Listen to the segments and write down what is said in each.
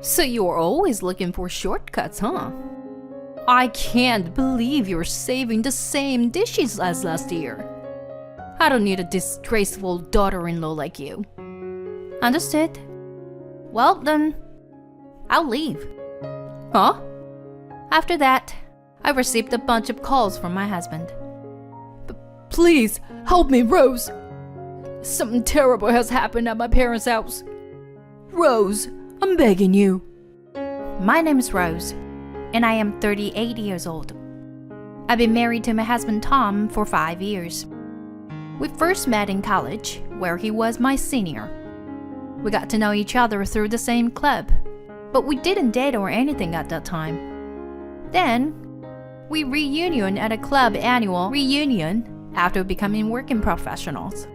So you're always looking for shortcuts, huh? I can't believe you're saving the same dishes as last year. I don't need a disgraceful daughter-in-law like you. Understood. Well then, I'll leave. Huh? After that, I received a bunch of calls from my husband. Please, help me, Rose. Something terrible has happened at my parents' house. Rose, I'm begging you. My name is Rose, and I am 38 years old. I've been married to my husband Tom for 5 years. We first met in college, where he was my senior. We got to know each other through the same club, but we didn't date or anything at that time. Then, we reunion at a club annual reunion after becoming working professionals.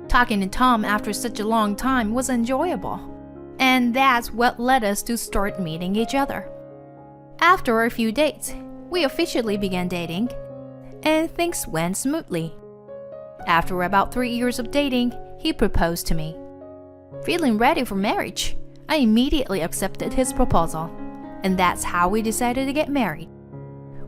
Talking to Tom after such a long time was enjoyable, and that's what led us to start meeting each other. After a few dates, we officially began dating, and things went smoothly. After about 3 years of dating, he proposed to me. Feeling ready for marriage, I immediately accepted his proposal, and that's how we decided to get married.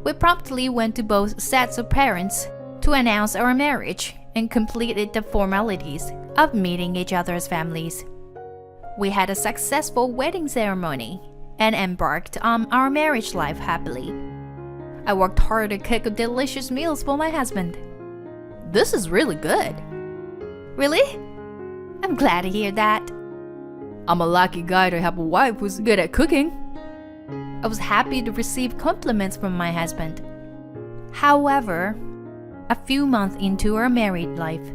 We promptly went to both sets of parents to announce our marriage and completed the formalities of meeting each other's families. We had a successful wedding ceremony and embarked on our marriage life happily. I worked hard to cook delicious meals for my husband. This is really good. Really? I'm glad to hear that. I'm a lucky guy to have a wife who's good at cooking. I was happy to receive compliments from my husband. However, a few months into our married life,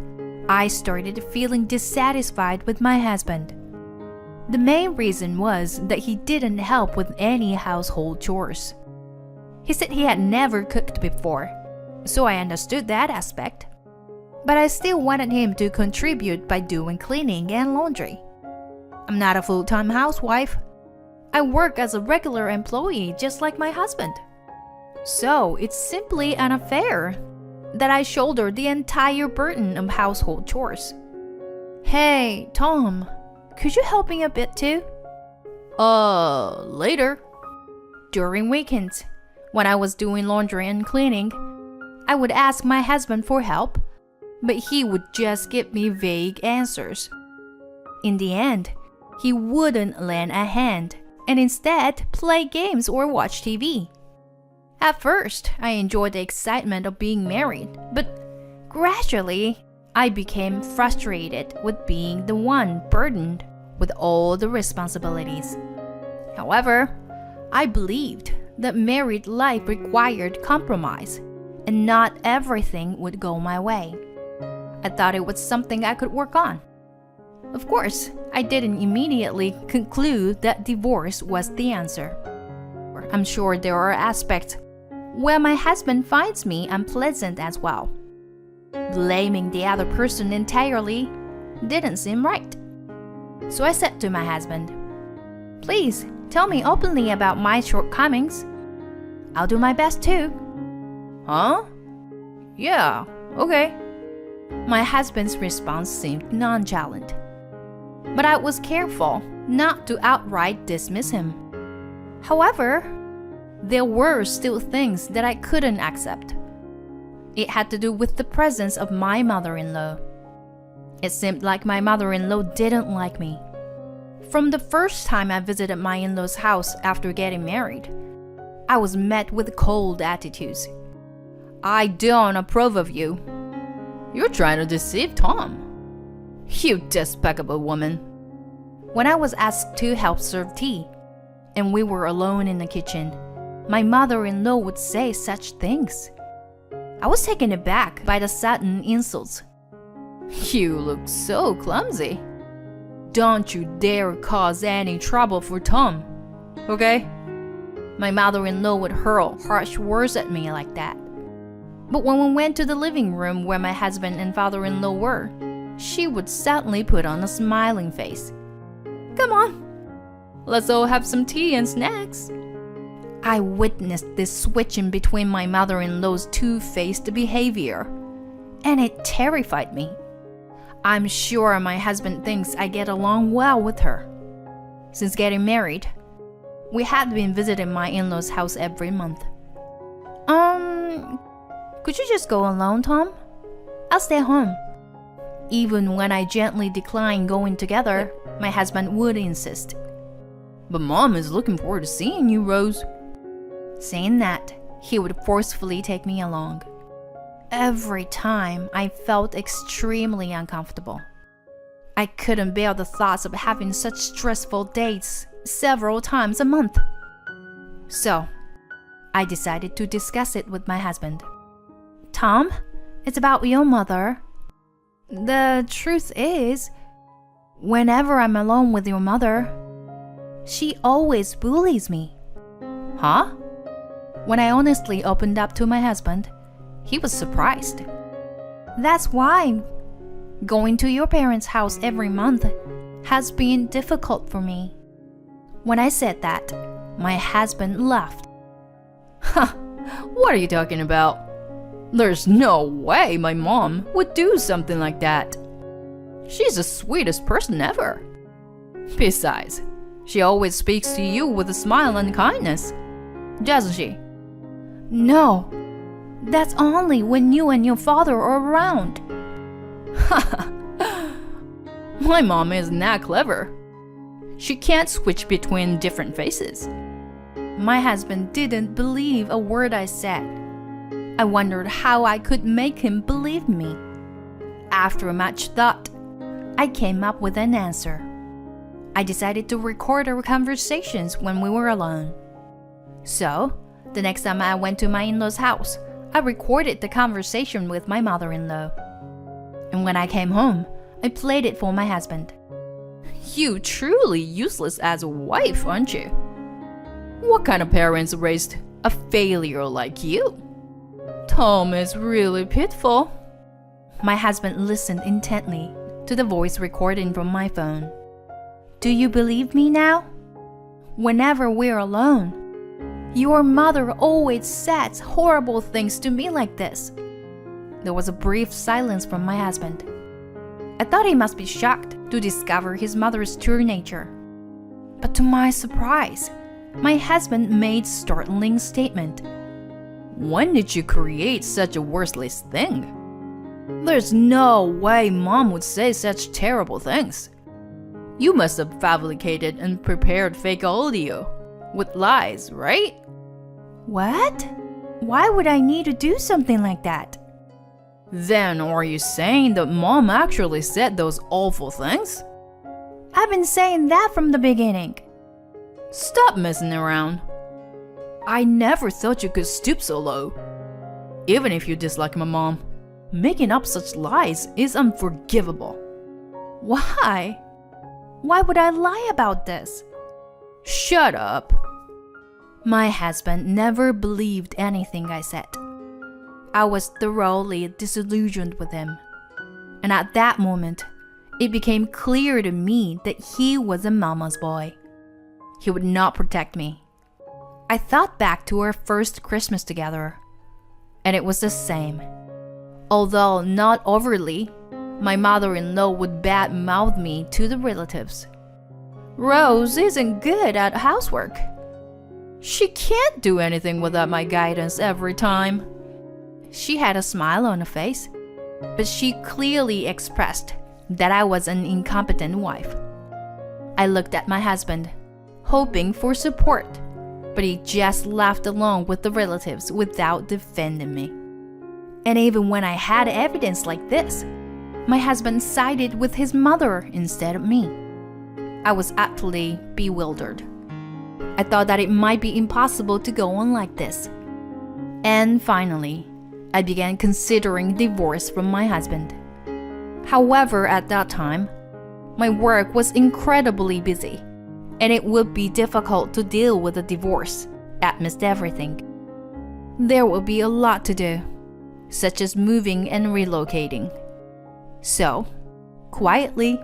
I started feeling dissatisfied with my husband. The main reason was that he didn't help with any household chores. He said he had never cooked before, so I understood that aspect. But I still wanted him to contribute by doing cleaning and laundry. I'm not a full-time housewife. I work as a regular employee just like my husband. So it's simply unfair that I shoulder the entire burden of household chores. Hey, Tom, could you help me a bit too? Later. During weekends, when I was doing laundry and cleaning, I would ask my husband for help, but he would just give me vague answers. In the end, he wouldn't lend a hand and instead play games or watch TV. At first, I enjoyed the excitement of being married, but gradually, I became frustrated with being the one burdened with all the responsibilities. However, I believed that married life required compromise, and not everything would go my way. I thought it was something I could work on. Of course, I didn't immediately conclude that divorce was the answer. I'm sure there are aspects where my husband finds me unpleasant as well. Blaming the other person entirely didn't seem right. So I said to my husband, "Please tell me openly about my shortcomings. I'll do my best too." Huh? Yeah, okay. My husband's response seemed nonchalant, but I was careful not to outright dismiss him. However, there were still things that I couldn't accept. It had to do with the presence of my mother-in-law. It seemed like my mother-in-law didn't like me. From the first time I visited my in-law's house after getting married, I was met with cold attitudes. "I don't approve of you. You're trying to deceive Tom. You despicable woman." When I was asked to help serve tea, and we were alone in the kitchen, my mother-in-law would say such things. I was taken aback by the sudden insults. "You look so clumsy. Don't you dare cause any trouble for Tom, okay?" My mother-in-law would hurl harsh words at me like that. But when we went to the living room where my husband and father-in-law were, she would suddenly put on a smiling face. "Come on, let's all have some tea and snacks." I witnessed this switching between my mother-in-law's two-faced behavior, and it terrified me. I'm sure my husband thinks I get along well with her. Since getting married, We had been visiting my in-laws' house every month. Could you just go alone, Tom? I'll stay home. Even when I gently declined going together, my husband would insist. But Mom is looking forward to seeing you, Rose. Saying that, he would forcefully take me along. Every time, I felt extremely uncomfortable. I couldn't bear the thoughts of having such stressful dates several times a month. So, I decided to discuss it with my husband. Tom, it's about your mother. The truth is, whenever I'm alone with your mother, she always bullies me. Huh? When I honestly opened up to my husband, he was surprised. That's why going to your parents' house every month has been difficult for me. When I said that, my husband laughed. Huh, what are you talking about? There's no way my mom would do something like that. She's the sweetest person ever. Besides, she always speaks to you with a smile and kindness, doesn't she? No, that's only when you and your father are around. My mom isn't that clever. She can't switch between different faces. My husband didn't believe a word I said. I wondered how I could make him believe me. After much thought, I came up with an answer. I decided to record our conversations when we were alone. So, the next time I went to my in-laws' house, I recorded the conversation with my mother-in-law. And when I came home, I played it for my husband. You truly useless as a wife, aren't you? What kind of parents raised a failure like you? Tom is really pitiful. My husband listened intently to the voice recording from my phone. Do you believe me now? Whenever we're alone, your mother always says horrible things to me like this. There was a brief silence from my husband. I thought he must be shocked to discover his mother's true nature. But to my surprise, my husband made a startling statement. When did you create such a worthless thing? There's no way Mom would say such terrible things. You must have fabricated and prepared fake audio with lies, right? What? Why would I need to do something like that? Then are you saying that Mom actually said those awful things? I've been saying that from the beginning. Stop messing around. I never thought you could stoop so low. Even if you dislike my mom, making up such lies is unforgivable. Why? Why would I lie about this? Shut up. My husband never believed anything I said. I was thoroughly disillusioned with him. And at that moment, it became clear to me that he was a mama's boy. He would not protect me. I thought back to our first Christmas together, and it was the same. Although not overtly, my mother-in-law would bad-mouth me to the relatives. Rose isn't good at housework. She can't do anything without my guidance every time. She had a smile on her face, but she clearly expressed that I was an incompetent wife. I looked at my husband, hoping for support, but he just laughed along with the relatives without defending me. And even when I had evidence like this, my husband sided with his mother instead of me. I was utterly bewildered. I thought that it might be impossible to go on like this. And finally, I began considering divorce from my husband. However, at that time, my work was incredibly busy, and it would be difficult to deal with a divorce amidst everything. There would be a lot to do, such as moving and relocating. So, quietly,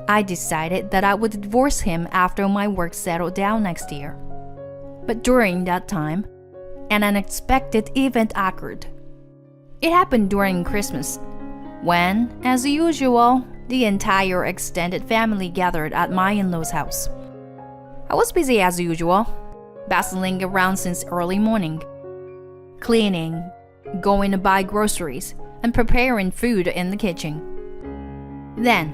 I decided that I would divorce him after my work settled down next year. But during that time, an unexpected event occurred. It happened during Christmas, when, as usual, the entire extended family gathered at my in-laws' house. I was busy as usual, bustling around since early morning, cleaning, going to buy groceries, and preparing food in the kitchen. Then,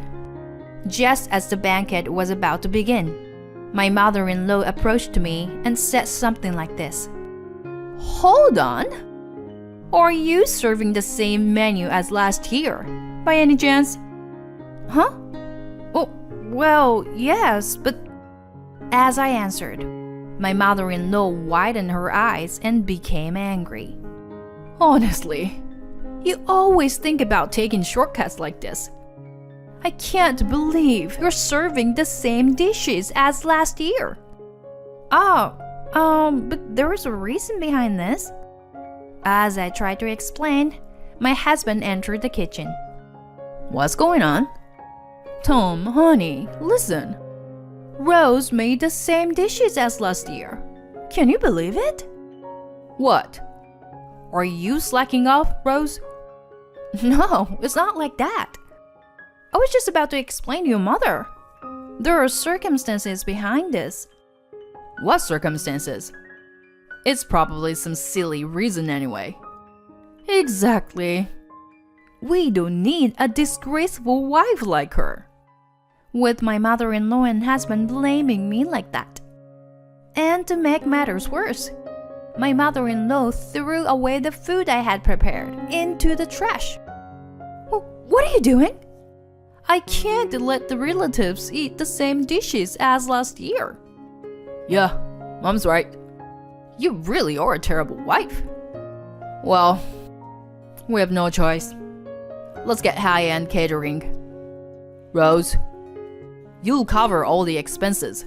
just as the banquet was about to begin, my mother-in-law approached me and said something like this. "Hold on! Are you serving the same menu as last year, by any chance?" "Huh? Oh, well, yes, but..." As I answered, my mother-in-law widened her eyes and became angry. "Honestly, you always think about taking shortcuts like this. I can't believe you're serving the same dishes as last year." "Oh, but there is a reason behind this." As I tried to explain, my husband entered the kitchen. "What's going on?" "Tom, honey, listen. Rose made the same dishes as last year. Can you believe it?" "What? Are you slacking off, Rose?" "No, it's not like that. I was just about to explain to your mother. There are circumstances behind this." "What circumstances?" "It's probably some silly reason anyway." "Exactly. We don't need a disgraceful wife like her." With my mother-in-law and husband blaming me like that. And to make matters worse, my mother-in-law threw away the food I had prepared into the trash. "What are you doing?" "I can't let the relatives eat the same dishes as last year." "Yeah, Mom's right. You really are a terrible wife." "Well, we have no choice. Let's get high-end catering. Rose, you'll cover all the expenses."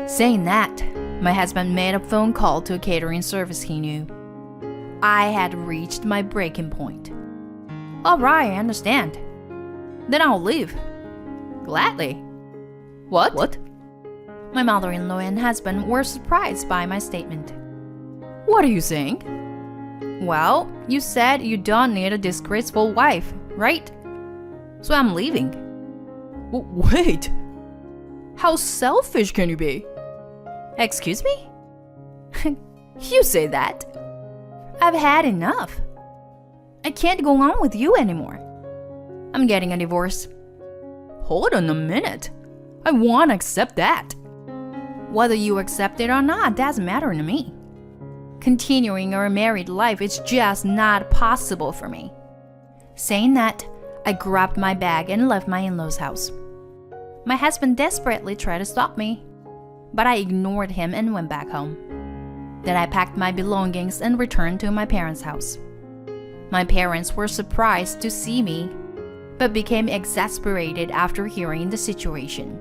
Saying that, my husband made a phone call to a catering service he knew. I had reached my breaking point. "All right, I understand. Then I'll leave." "Gladly." What? My mother-in-law and husband were surprised by my statement. "What are you saying?" "Well, you said you don't need a disgraceful wife, right? So I'm leaving." Wait! How selfish can you be?" "Excuse me?" "You say that? I've had enough. I can't go on with you anymore. I'm getting a divorce." "Hold on a minute. I want to accept that." "Whether you accept it or not doesn't matter to me. Continuing our married life is just not possible for me." Saying that, I grabbed my bag and left my in-laws' house. My husband desperately tried to stop me, but I ignored him and went back home. Then I packed my belongings and returned to my parents' house. My parents were surprised to see me, but became exasperated after hearing the situation.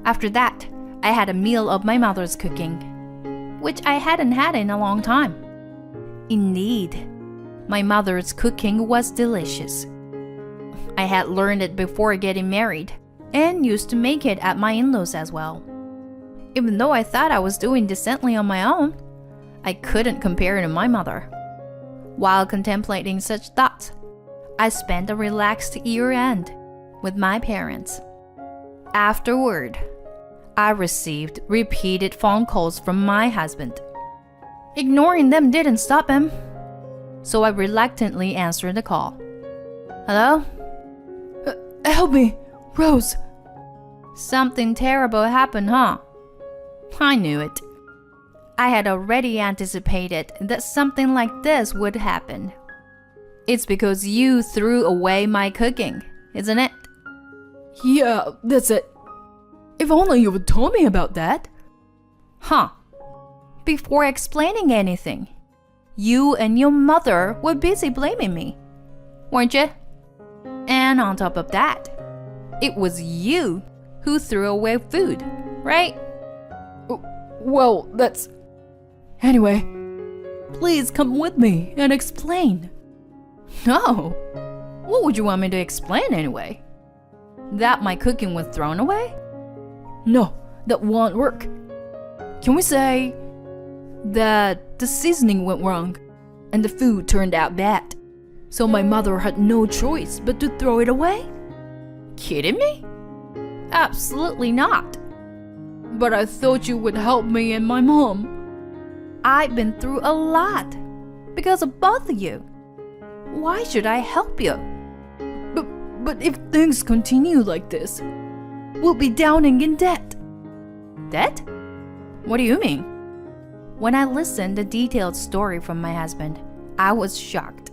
After that, I had a meal of my mother's cooking, which I hadn't had in a long time. Indeed, my mother's cooking was delicious. I had learned it before getting married, and used to make it at my in-laws as well. Even though I thought I was doing decently on my own, I couldn't compare to my mother. While contemplating such thoughts, I spent a relaxed year-end with my parents. Afterward, I received repeated phone calls from my husband. Ignoring them didn't stop him, so I reluctantly answered the call. "Hello? Help me, Rose." "Something terrible happened, huh?" I knew it. I had already anticipated that something like this would happen. "It's because you threw away my cooking, isn't it?" "Yeah, that's it. If only you would tell me about that." "Huh. Before explaining anything, you and your mother were busy blaming me, weren't you? And on top of that, it was you who threw away food, right?" Well, that's... Anyway, please come with me and explain." "No. What would you want me to explain anyway? That my cooking was thrown away?" "No, that won't work. Can we say that the seasoning went wrong and the food turned out bad, so my mother had no choice but to throw it away?" "Kidding me? Absolutely not." "But I thought you would help me and my mom." I've been through a lot because of both of you. Why should I help you? But if things continue like this, we'll be drowning in debt. Debt? What do you mean? When I listened the detailed story from my husband, I was shocked.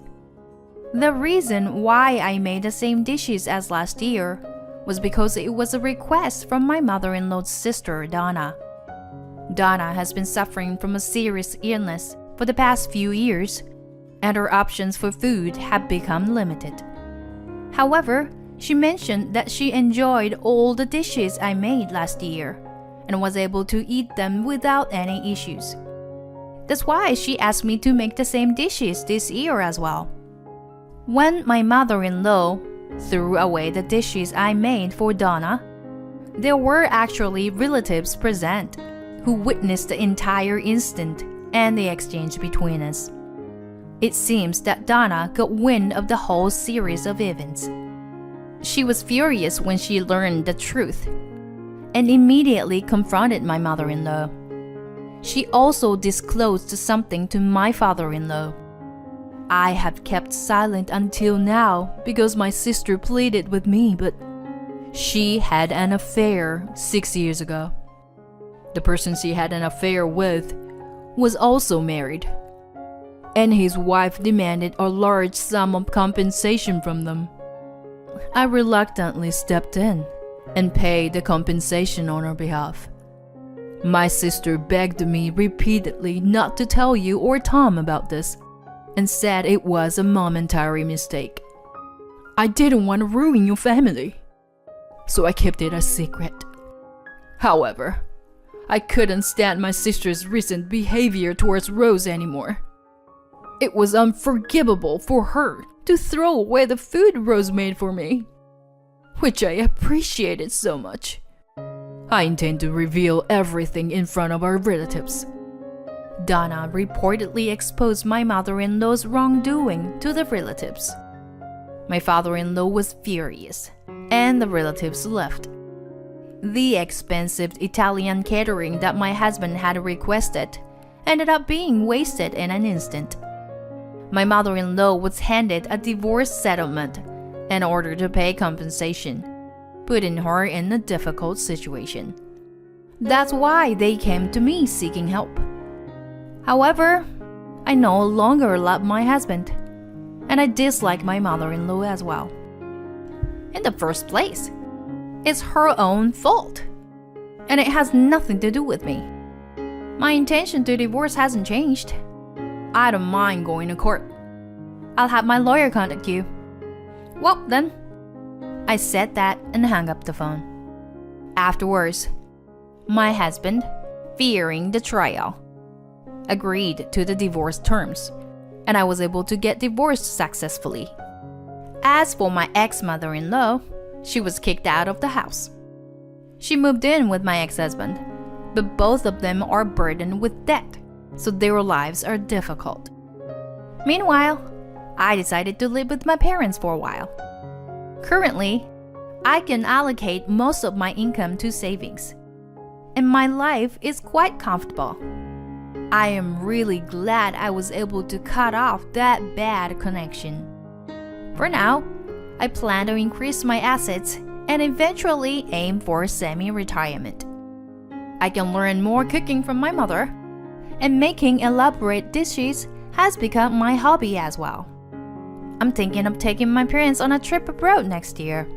The reason why I made the same dishes as last year was because it was a request from my mother-in-law's sister, Donna. Donna has been suffering from a serious illness for the past few years, and her options for food have become limited. However, she mentioned that she enjoyed all the dishes I made last year and was able to eat them without any issues. That's why she asked me to make the same dishes this year as well. When my mother-in-law threw away the dishes I made for Donna, there were actually relatives present who witnessed the entire incident and the exchange between us. It seems that Donna got wind of the whole series of events. She was furious when she learned the truth and immediately confronted my mother-in-law. She also disclosed something to my father-in-law. I have kept silent until now because my sister pleaded with me, but she had an affair 6 years ago. The person she had an affair with was also married, and his wife demanded a large sum of compensation from them. I reluctantly stepped in and paid the compensation on her behalf. My sister begged me repeatedly not to tell you or Tom about this, and said it was a momentary mistake. I didn't want to ruin your family, so I kept it a secret. However, I couldn't stand my sister's recent behavior towards Rose anymore. It was unforgivable for her to throw away the food Rose made for me, which I appreciated so much. I intend to reveal everything in front of our relatives. Donna reportedly exposed my mother-in-law's wrongdoing to the relatives. My father-in-law was furious, and the relatives left. The expensive Italian catering that my husband had requested ended up being wasted in an instant. My mother-in-law was handed a divorce settlement in order to pay compensation, putting her in a difficult situation. That's why they came to me seeking help. However, I no longer love my husband, and I dislike my mother-in-law as well. In the first place, it's her own fault, and it has nothing to do with me. My intention to divorce hasn't changed. I don't mind going to court. I'll have my lawyer contact you. Well then, I said that and hung up the phone. Afterwards, my husband, fearing the trial, agreed to the divorce terms, and I was able to get divorced successfully. As for my ex-mother-in-law, she was kicked out of the house. She moved in with my ex-husband, but both of them are burdened with debt, so their lives are difficult. Meanwhile, I decided to live with my parents for a while. Currently, I can allocate most of my income to savings, and my life is quite comfortable. I am really glad I was able to cut off that bad connection. For now, I plan to increase my assets and eventually aim for semi-retirement. I can learn more cooking from my mother, and making elaborate dishes has become my hobby as well. I'm thinking of taking my parents on a trip abroad next year.